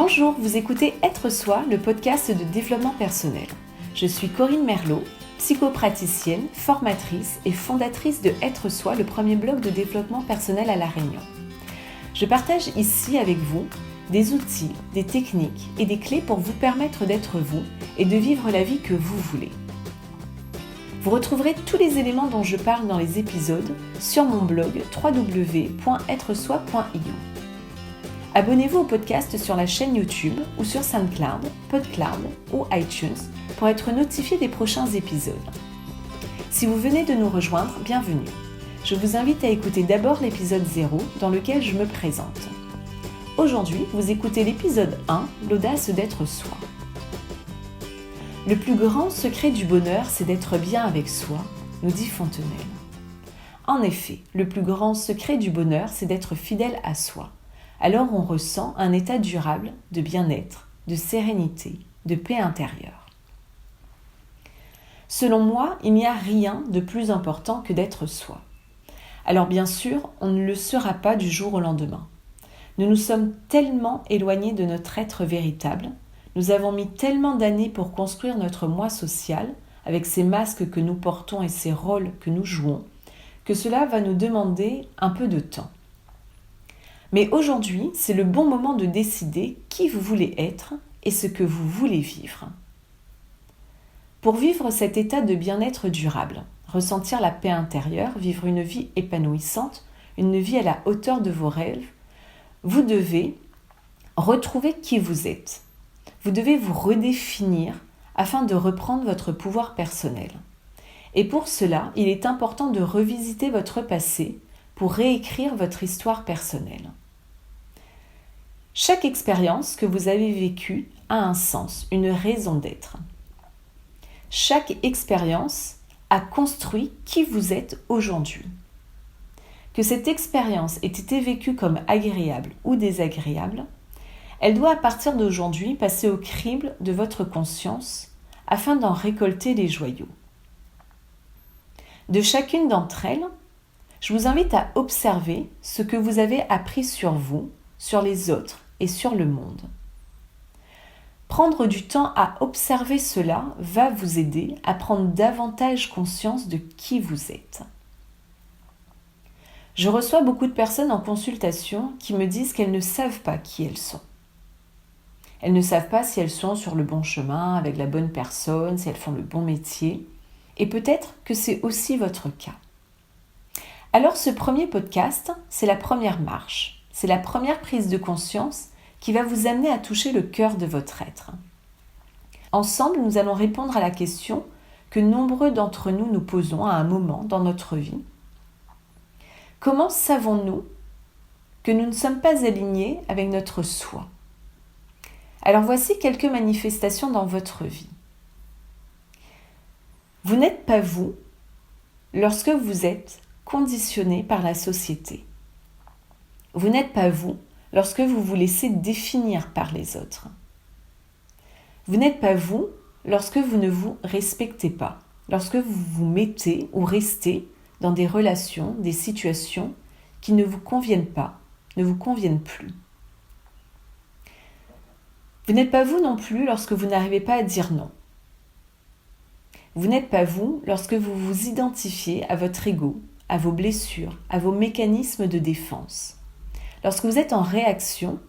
Bonjour, vous écoutez Être Soi, le podcast de développement personnel. Je suis Corinne Merlot, psychopraticienne, formatrice et fondatrice de Être Soi, le premier blog de développement personnel à La Réunion. Je partage ici avec vous des outils, des techniques et des clés pour vous permettre d'être vous et de vivre la vie que vous voulez. Vous retrouverez tous les éléments dont je parle dans les épisodes sur mon blog www.etresoi.io. Abonnez-vous au podcast sur la chaîne YouTube ou sur SoundCloud, PodCloud ou iTunes pour être notifié des prochains épisodes. Si vous venez de nous rejoindre, bienvenue. Je vous invite à écouter d'abord l'épisode 0 dans lequel je me présente. Aujourd'hui, vous écoutez l'épisode 1, l'audace d'être soi. Le plus grand secret du bonheur, c'est d'être bien avec soi, nous dit Fontenelle. En effet, le plus grand secret du bonheur, c'est d'être fidèle à soi. Alors on ressent un état durable de bien-être, de sérénité, de paix intérieure. Selon moi, il n'y a rien de plus important que d'être soi. Alors bien sûr, on ne le sera pas du jour au lendemain. Nous nous sommes tellement éloignés de notre être véritable, nous avons mis tellement d'années pour construire notre moi social, avec ces masques que nous portons et ces rôles que nous jouons, que cela va nous demander un peu de temps. Mais aujourd'hui, c'est le bon moment de décider qui vous voulez être et ce que vous voulez vivre. Pour vivre cet état de bien-être durable, ressentir la paix intérieure, vivre une vie épanouissante, une vie à la hauteur de vos rêves, vous devez retrouver qui vous êtes. Vous devez vous redéfinir afin de reprendre votre pouvoir personnel. Et pour cela, il est important de revisiter votre passé pour réécrire votre histoire personnelle. Chaque expérience que vous avez vécue a un sens, une raison d'être. Chaque expérience a construit qui vous êtes aujourd'hui. Que cette expérience ait été vécue comme agréable ou désagréable, elle doit à partir d'aujourd'hui passer au crible de votre conscience afin d'en récolter les joyaux. De chacune d'entre elles, je vous invite à observer ce que vous avez appris sur vous, sur les autres et sur le monde. Prendre du temps à observer cela va vous aider à prendre davantage conscience de qui vous êtes. Je reçois beaucoup de personnes en consultation qui me disent qu'elles ne savent pas qui elles sont. Elles ne savent pas si elles sont sur le bon chemin, avec la bonne personne, si elles font le bon métier. Et peut-être que c'est aussi votre cas. Alors ce premier podcast, c'est la première marche. C'est la première prise de conscience qui va vous amener à toucher le cœur de votre être. Ensemble, nous allons répondre à la question que nombreux d'entre nous nous posons à un moment dans notre vie. Comment savons-nous que nous ne sommes pas alignés avec notre soi ? Alors voici quelques manifestations dans votre vie. Vous n'êtes pas vous lorsque vous êtes conditionné par la société. Vous n'êtes pas vous lorsque vous vous laissez définir par les autres. Vous n'êtes pas vous lorsque vous ne vous respectez pas, lorsque vous vous mettez ou restez dans des relations, des situations qui ne vous conviennent pas, ne vous conviennent plus. Vous n'êtes pas vous non plus lorsque vous n'arrivez pas à dire non. Vous n'êtes pas vous lorsque vous vous identifiez à votre ego, à vos blessures, à vos mécanismes de défense. Lorsque vous êtes en réaction,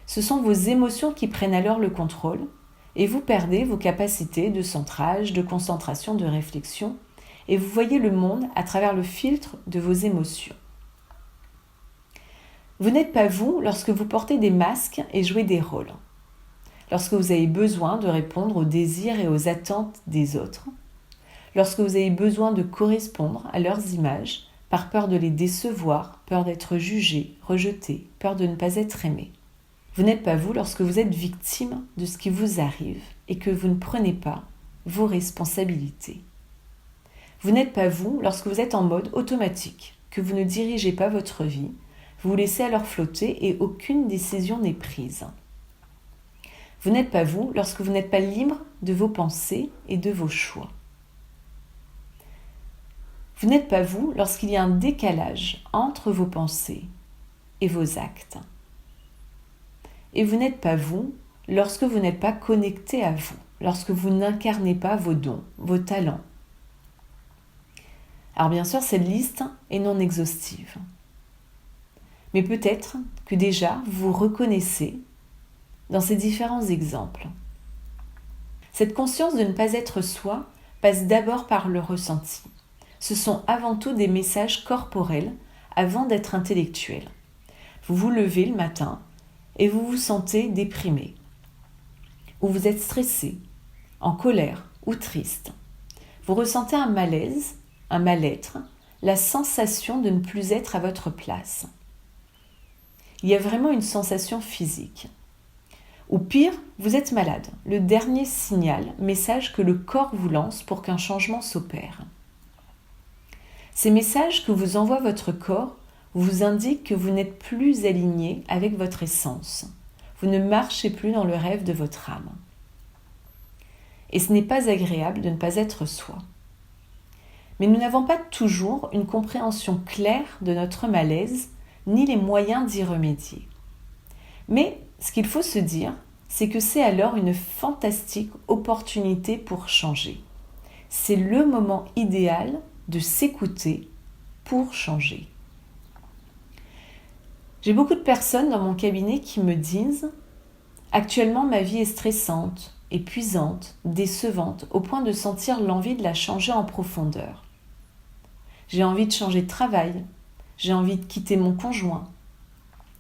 ce sont vos émotions qui prennent alors le contrôle et vous perdez vos capacités de centrage, de concentration, de réflexion et vous voyez le monde à travers le filtre de vos émotions. Vous n'êtes pas vous lorsque vous portez des masques et jouez des rôles. Lorsque vous avez besoin de répondre aux désirs et aux attentes des autres. Lorsque vous avez besoin de correspondre à leurs images, par peur de les décevoir, peur d'être jugé, rejeté, peur de ne pas être aimé. Vous n'êtes pas vous lorsque vous êtes victime de ce qui vous arrive et que vous ne prenez pas vos responsabilités. Vous n'êtes pas vous lorsque vous êtes en mode automatique, que vous ne dirigez pas votre vie, vous vous laissez alors flotter et aucune décision n'est prise. Vous n'êtes pas vous lorsque vous n'êtes pas libre de vos pensées et de vos choix. Vous n'êtes pas vous lorsqu'il y a un décalage entre vos pensées et vos actes. Et vous n'êtes pas vous lorsque vous n'êtes pas connecté à vous, lorsque vous n'incarnez pas vos dons, vos talents. Alors bien sûr, cette liste est non exhaustive. Mais peut-être que déjà vous reconnaissez dans ces différents exemples. Cette conscience de ne pas être soi passe d'abord par le ressenti. Ce sont avant tout des messages corporels avant d'être intellectuels. Vous vous levez le matin et vous vous sentez déprimé, ou vous êtes stressé, en colère ou triste. Vous ressentez un malaise, un mal-être, la sensation de ne plus être à votre place. Il y a vraiment une sensation physique. Ou pire, vous êtes malade, le dernier message que le corps vous lance pour qu'un changement s'opère. Ces messages que vous envoie votre corps vous indiquent que vous n'êtes plus aligné avec votre essence. Vous ne marchez plus dans le rêve de votre âme. Et ce n'est pas agréable de ne pas être soi. Mais nous n'avons pas toujours une compréhension claire de notre malaise, ni les moyens d'y remédier. Mais ce qu'il faut se dire, c'est que c'est alors une fantastique opportunité pour changer. C'est le moment idéal de s'écouter pour changer. J'ai beaucoup de personnes dans mon cabinet qui me disent « Actuellement, ma vie est stressante, épuisante, décevante, au point de sentir l'envie de la changer en profondeur. J'ai envie de changer de travail, j'ai envie de quitter mon conjoint,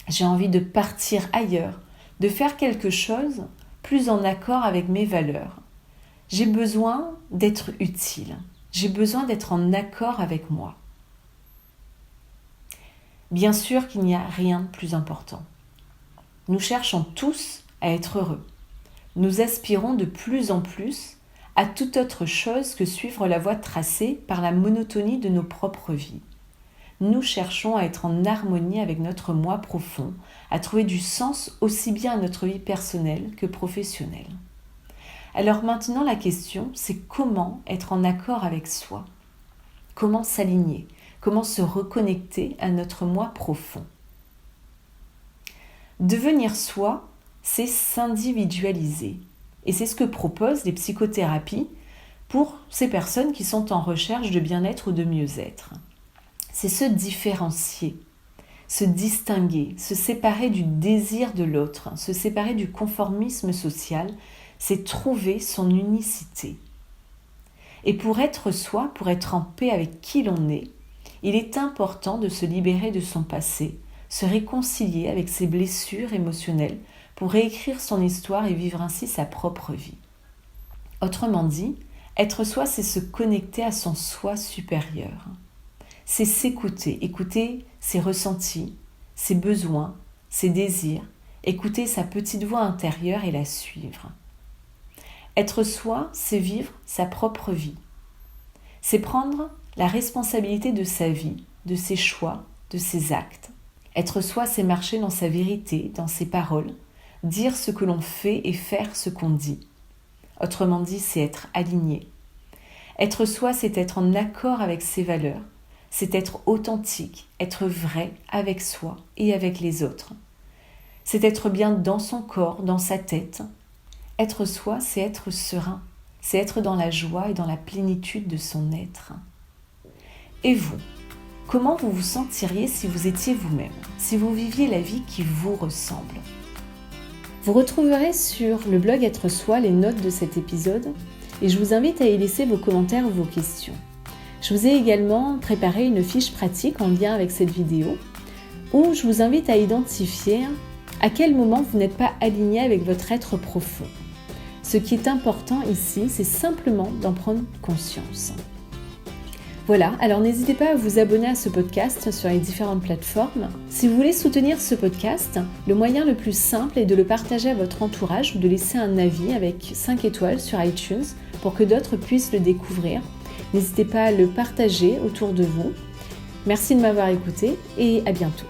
j'ai envie de partir ailleurs, de faire quelque chose plus en accord avec mes valeurs. J'ai besoin d'être utile, j'ai besoin d'être en accord avec moi. » Bien sûr qu'il n'y a rien de plus important. Nous cherchons tous à être heureux. Nous aspirons de plus en plus à toute autre chose que suivre la voie tracée par la monotonie de nos propres vies. Nous cherchons à être en harmonie avec notre moi profond, à trouver du sens aussi bien à notre vie personnelle que professionnelle. Alors maintenant, la question, c'est comment être en accord avec soi ? Comment s'aligner ? Comment se reconnecter à notre moi profond ? Devenir soi, c'est s'individualiser. Et c'est ce que proposent les psychothérapies pour ces personnes qui sont en recherche de bien-être ou de mieux-être. C'est se différencier, se distinguer, se séparer du désir de l'autre, se séparer du conformisme social, c'est trouver son unicité. Et pour être soi, pour être en paix avec qui l'on est, il est important de se libérer de son passé, se réconcilier avec ses blessures émotionnelles pour réécrire son histoire et vivre ainsi sa propre vie. Autrement dit, être soi, c'est se connecter à son soi supérieur. C'est s'écouter, écouter ses ressentis, ses besoins, ses désirs, écouter sa petite voix intérieure et la suivre. Être soi, c'est vivre sa propre vie. C'est prendre la responsabilité de sa vie, de ses choix, de ses actes. Être soi, c'est marcher dans sa vérité, dans ses paroles, dire ce que l'on fait et faire ce qu'on dit. Autrement dit, c'est être aligné. Être soi, c'est être en accord avec ses valeurs, c'est être authentique, être vrai avec soi et avec les autres. C'est être bien dans son corps, dans sa tête. Être soi, c'est être serein, c'est être dans la joie et dans la plénitude de son être. Et vous, comment vous vous sentiriez si vous étiez vous-même, si vous viviez la vie qui vous ressemble ? Vous retrouverez sur le blog Être Soi les notes de cet épisode et je vous invite à y laisser vos commentaires ou vos questions. Je vous ai également préparé une fiche pratique en lien avec cette vidéo où je vous invite à identifier à quel moment vous n'êtes pas aligné avec votre être profond. Ce qui est important ici, c'est simplement d'en prendre conscience. Voilà, alors n'hésitez pas à vous abonner à ce podcast sur les différentes plateformes. Si vous voulez soutenir ce podcast, le moyen le plus simple est de le partager à votre entourage ou de laisser un avis avec 5 étoiles sur iTunes pour que d'autres puissent le découvrir. N'hésitez pas à le partager autour de vous. Merci de m'avoir écouté et à bientôt.